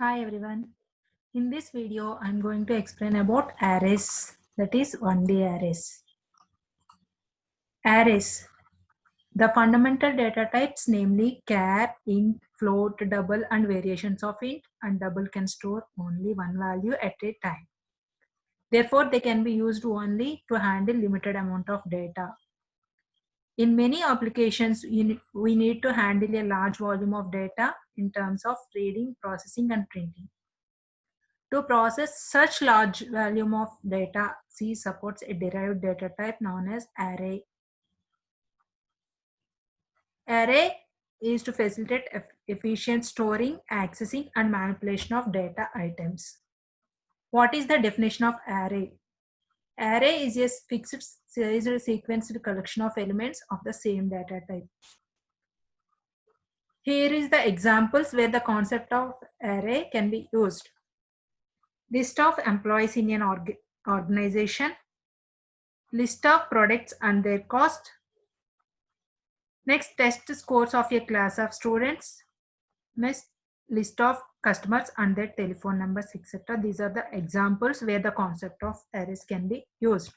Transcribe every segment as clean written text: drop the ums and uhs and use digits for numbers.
Hi everyone. In this video, I'm going to explain about arrays, that is 1D arrays. Arrays. The fundamental data types, namely char, int, float, double, and variations of int and double can store only one value at a time. Therefore, they can be used only to handle limited amount of data. In many applications, we need to handle a large volume of data in terms of reading, processing, and printing. To process such large volume of data, C supports a derived data type known as array. Array is to facilitate efficient storing, accessing, and manipulation of data items. What is the definition of array? Array is a fixed sequenced collection of elements of the same data type. Here is the examples where the concept of array can be used. List of employees in an organization, list of products and their cost. Next, test scores of a class of students. Next, list of customers and their telephone numbers, etc. These are the examples where the concept of arrays can be used.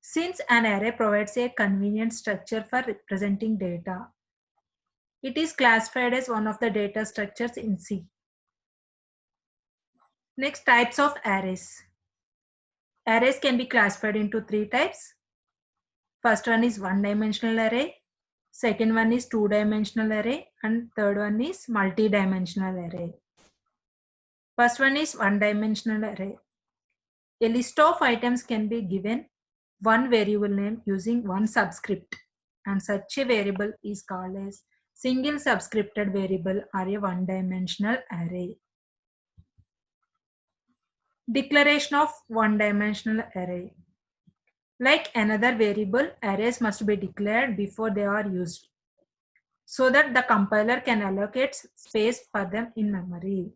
Since an array provides a convenient structure for representing data, it is classified as one of the data structures in C. Next, types of arrays. Arrays can be classified into three types. First one is one-dimensional array. Second one is two-dimensional array. And third one is multi-dimensional array. First one is one-dimensional array. A list of items can be given one variable name using one subscript. And such a variable is called as single subscripted variable or a one-dimensional array. Declaration of one-dimensional array. Like another variable, arrays must be declared before they are used, so that the compiler can allocate space for them in memory.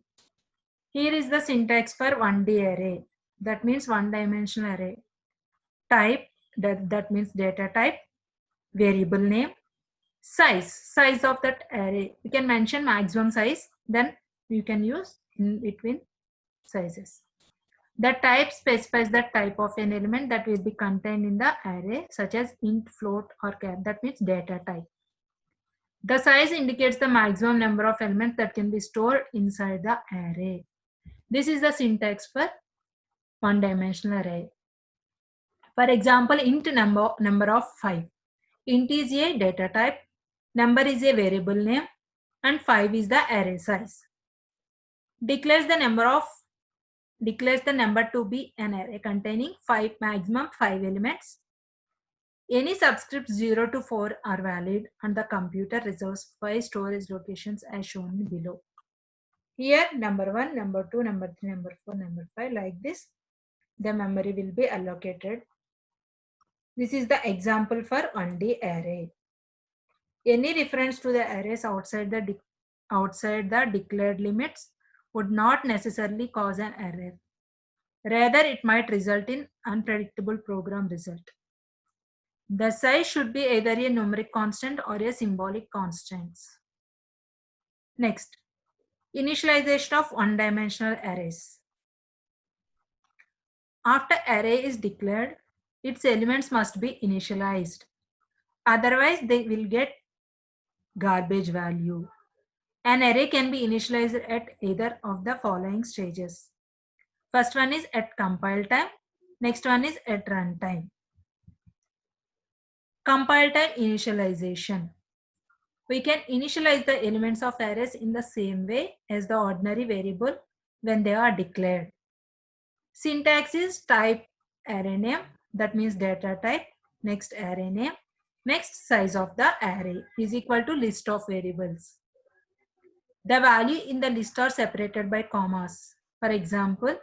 Here is the syntax for 1D array. That means one-dimensional array. Type, that means data type, variable name, size of that array. You can mention maximum size, then you can use in between sizes. The type specifies the type of an element that will be contained in the array, such as int, float, or char. That means data type. The size indicates the maximum number of elements that can be stored inside the array. This is the syntax for one-dimensional array. For example, int number of 5. Int is a data type, number is a variable name, and 5 is the array size. Declares the number to be an array containing maximum 5 elements. Any subscripts 0 to 4 are valid and the computer reserves 5 storage locations as shown below. Here number 1, number 2, number 3, number 4, number 5, like this the memory will be allocated. This is the example for 1D array. Any reference to the arrays outside the declared limits would not necessarily cause an error. Rather, it might result in unpredictable program result. The size should be either a numeric constant or a symbolic constant. Next, initialization of one-dimensional arrays. After array is declared, its elements must be initialized. Otherwise, they will get garbage value. An array can be initialized at either of the following stages. First one is at compile time. Next one is at runtime. Compile time initialization. We can initialize the elements of arrays in the same way as the ordinary variable when they are declared. Syntax is type array name, that means data type, next array name, next size of the array is equal to list of variables. The value in the list are separated by commas. For example,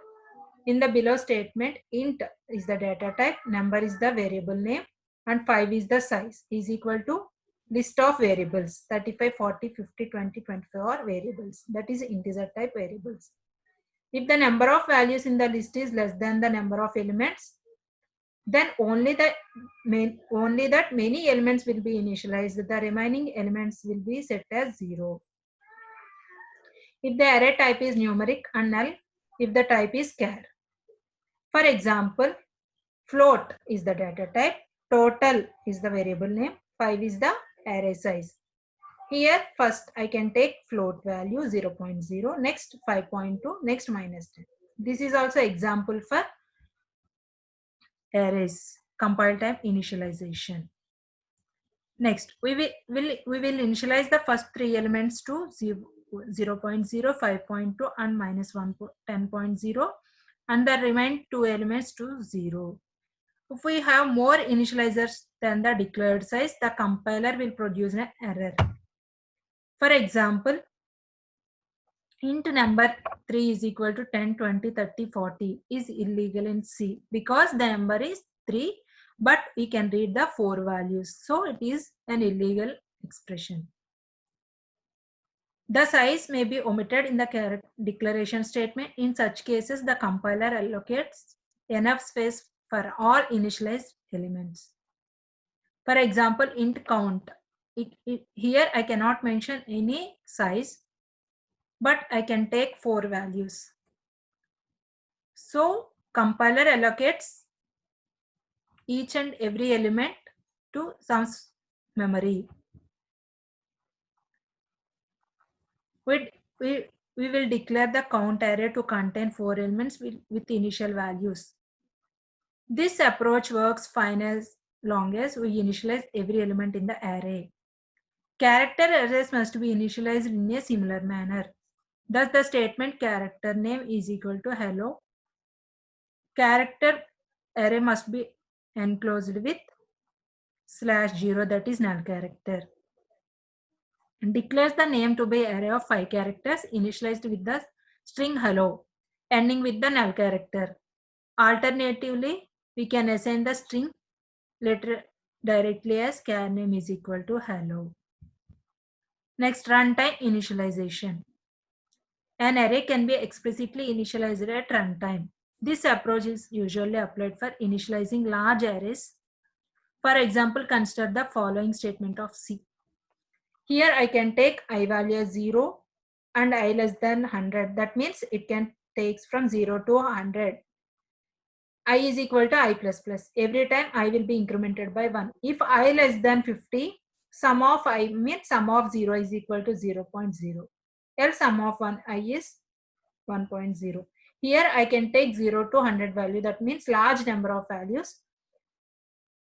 in the below statement, int is the data type, number is the variable name, and 5 is the size is equal to list of variables 35, 40, 50, 20, 25 are variables, that is integer type variables. If the number of values in the list is less than the number of elements, then only that many elements will be initialized. The remaining elements will be set as 0. if the array type is numeric, and null if the type is char. For example, float is the data type, total is the variable name, 5 is the array size. Here first I can take float value 0.0, next 5.2, next minus 10. This is also example for arrays, compile time initialization. Next, we will initialize the first three elements to 0, 0.0, 5.2 and minus 1, 10.0, and the remaining two elements to 0. If we have more initializers than the declared size, the compiler will produce an error. For example, int number 3 is equal to 10, 20, 30, 40 is illegal in C because the number is 3, but we can read the 4 values. So it is an illegal expression. The size may be omitted in the declaration statement. In such cases, the compiler allocates enough space for all initialized elements. For example, int count. Here I cannot mention any size, but I can take 4 values. So compiler allocates each and every element to some memory. We will declare the count array to contain 4 elements with initial values. This approach works fine as long as we initialize every element in the array. Character arrays must be initialized in a similar manner. Thus, the statement character name is equal to hello. Character array must be enclosed with /0, that is null character. And declares the name to be array of 5 characters initialized with the string hello, ending with the null character. Alternatively, we can assign the string letter directly as char name is equal to hello. Next, runtime initialization. An array can be explicitly initialized at runtime. This approach is usually applied for initializing large arrays. For example, consider the following statement of C. Here I can take I value as 0 and I less than 100. That means it can takes from 0 to 100. I is equal to I plus plus. Every time I will be incremented by 1. If I less than 50, sum of I means sum of 0 is equal to 0.0. Else sum of 1 I is 1.0. Here I can take 0 to 100 value. That means large number of values.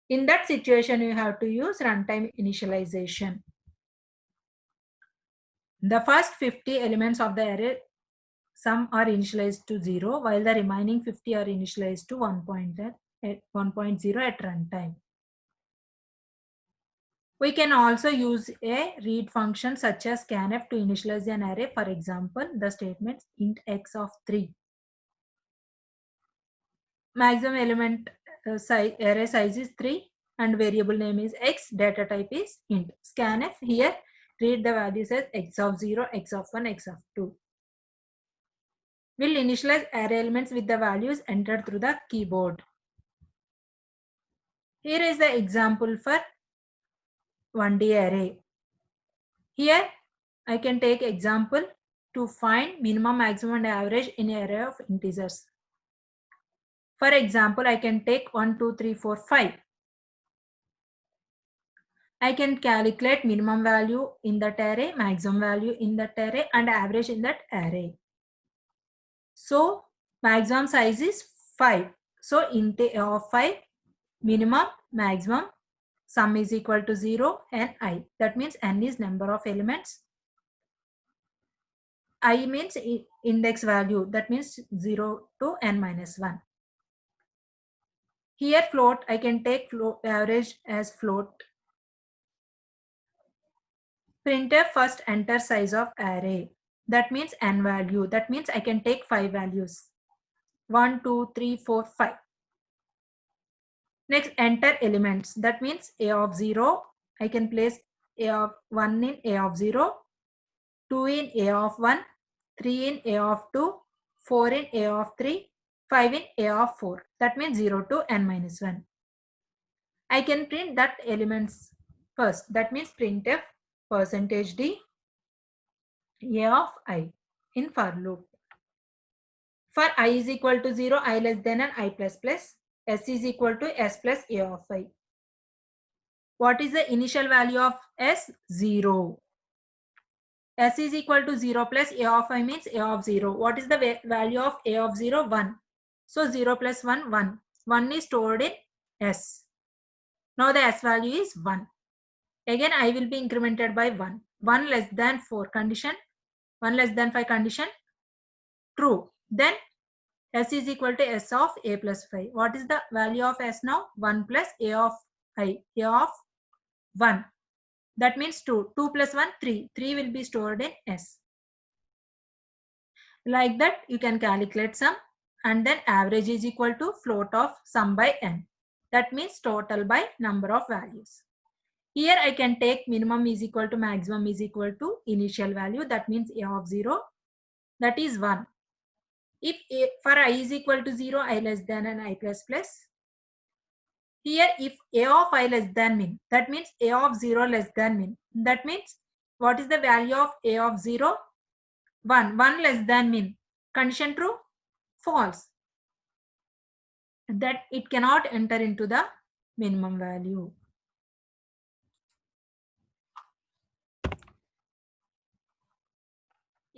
In that situation, you have to use runtime initialization. The first 50 elements of the array, some are initialized to 0, while the remaining 50 are initialized to 1.0 at runtime. We can also use a read function such as scanf to initialize an array. For example, the statement int x of 3. Maximum element array size is 3 and variable name is x, data type is int. Scanf here read the values as x of 0, x of 1, x of 2. We'll initialize array elements with the values entered through the keyboard. Here is the example for 1D array. Here I can take example to find minimum, maximum and average in an array of integers. For example, I can take 1, 2, 3, 4, 5. I can calculate minimum value in that array, maximum value in that array, and average in that array. So maximum size is 5. So int of 5, minimum, maximum, sum is equal to 0 and I. That means n is number of elements. I means index value. That means 0 to n minus 1. Here float, I can take float average as float. Printf first enter size of array. That means n value. That means I can take 5 values. 1, 2, 3, 4, 5. Next, enter elements. That means a of 0. I can place a of 1 in a of 0, 2 in a of 1, 3 in a of 2, 4 in a of 3, 5 in a of 4. That means 0 to n minus 1. I can print that elements first. That means printf %d a of I. in for loop. For I is equal to 0, I less than and I plus plus, S is equal to S plus A of I. What is the initial value of S? 0. S is equal to 0 plus A of I means A of 0. What is the value of A of 0? 1. So 0 plus 1, 1. 1 is stored in S. Now the S value is 1. Again, I will be incremented by 1. 1 less than 4 condition. 1 less than 5 condition. True. Then S is equal to S of A plus 5. What is the value of S now? 1 plus A of I. A of 1. That means 2. 2 plus 1, 3. 3 will be stored in S. Like that, you can calculate sum, and then average is equal to float of sum by n. That means total by number of values. Here I can take minimum is equal to maximum is equal to initial value. That means A of 0. That is 1. If A, for I is equal to 0, I less than and I plus plus. Here if A of I less than min, that means A of 0 less than min. That means what is the value of A of 0? 1. 1 less than min. Condition true? False. That it cannot enter into the minimum value.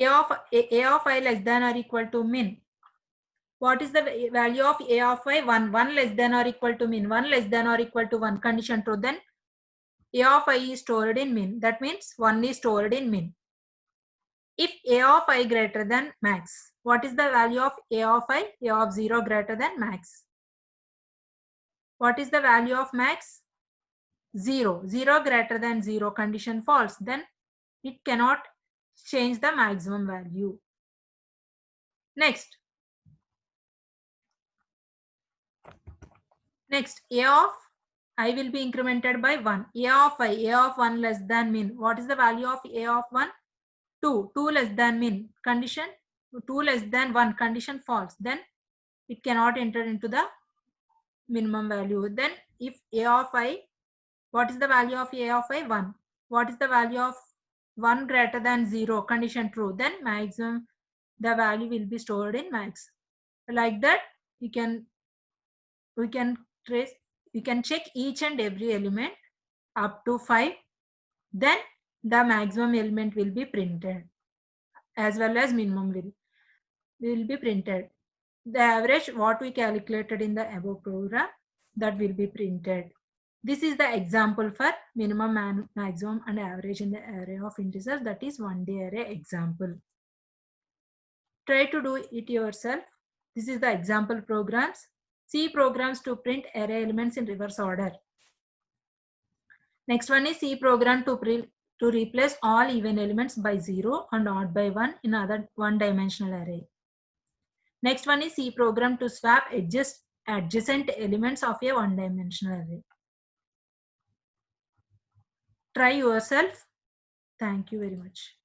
A of I less than or equal to min. What is the value of A of I? 1. 1 less than or equal to min. 1 less than or equal to 1. Condition true. Then A of I is stored in min. That means 1 is stored in min. If A of I greater than max, what is the value of A of I? A of 0 greater than max. What is the value of max? 0. 0 greater than 0. Condition false. Then it cannot change the maximum value. Next, A of I will be incremented by 1. A of I, A of 1 less than min. What is the value of A of 1? 2. 2 less than min. Condition 2 less than 1. Condition false. Then it cannot enter into the minimum value. Then if A of I, what is the value of A of I? 1. What is the value of 1 greater than 0? Condition true. Then maximum, the value will be stored in max. Like that, we can trace, we can check each and every element up to 5. Then the maximum element will be printed as well as minimum will be printed. The average what we calculated in the above program, that will be printed. This is the example for minimum, maximum and average in the array of integers, that is 1D array example. Try to do it yourself. This is the example programs. C programs to print array elements in reverse order. Next one is C program to replace all even elements by 0 and odd by 1 in other one-dimensional array. Next one is C program to swap adjacent elements of a one-dimensional array. Try yourself. Thank you very much.